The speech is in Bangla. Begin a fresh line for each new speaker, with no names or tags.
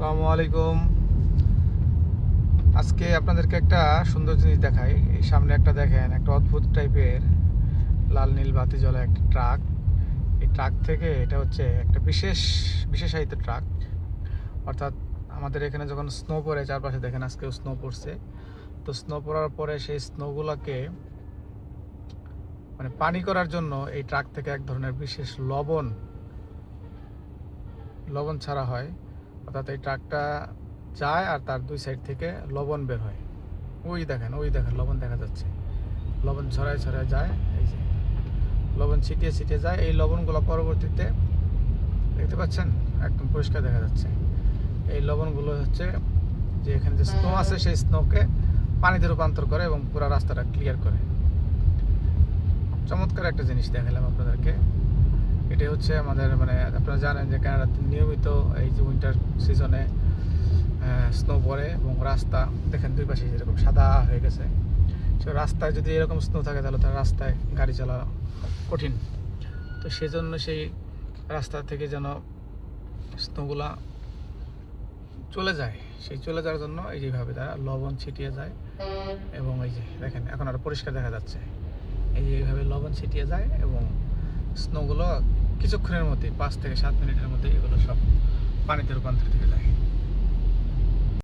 আসসালামু আলাইকুম। আজকে আপনাদেরকে একটা সুন্দর জিনিস দেখাই। এই সামনে একটা দেখেন, একটা অদ্ভুত টাইপের লাল নীল বাতি জ্বলা একটা ট্রাক। এই ট্রাক থেকে এটা হচ্ছে একটা বিশেষায়িত ট্রাক। অর্থাৎ আমাদের এখানে যখন স্নো পড়ে, চারপাশে দেখেন আজকেও স্নো পড়ছে, তো স্নো পড়ার পরে সেই স্নোগুলোকে মানে পানি করার জন্য এই ট্রাক থেকে এক ধরনের বিশেষ লবণ ছাড়া হয়। অর্থাৎ এই ট্রাকটা যায় আর তার দুই সাইড থেকে লবণ বের হয়। ওই দেখেন লবণ দেখা যাচ্ছে, লবণ ছড়ায় যায়। এই যে লবণ ছিটিয়ে যায়। এই লবণগুলো পরবর্তীতে দেখতে পাচ্ছেন, একদম পরিষ্কার দেখা যাচ্ছে। এই লবণগুলো হচ্ছে যে এখানে যে স্নো আছে সেই স্নোকে পানিতে রূপান্তর করে এবং পুরো রাস্তাটা ক্লিয়ার করে। চমৎকার একটা জিনিস দেখালাম আপনাদেরকে। এটাই হচ্ছে আমাদের মানে আপনারা জানেন যে কানাডাতে নিয়মিত এই যে উইন্টার সিজনে স্নো পড়ে এবং রাস্তা দেখেন দুই পাশে যেরকম সাদা হয়ে গেছে। সে রাস্তায় যদি এরকম স্নো থাকে তাহলে তার রাস্তায় গাড়ি চলা কঠিন। তো সেজন্য সেই রাস্তা থেকে যেন স্নোগুলা চলে যায়, সেই চলে যাওয়ার জন্য এই যেভাবে তারা লবণ ছিটিয়ে যায়। এবং এই যে দেখেন এখন আরও পরিষ্কার দেখা যাচ্ছে, এই যে এইভাবে লবণ ছিটিয়ে যায় এবং স্নোগুলো কিছুক্ষণের মধ্যে 5 থেকে 7 মিনিটের মধ্যে এগুলো সব পানিতে রূপান্তরিত হয়ে যায়।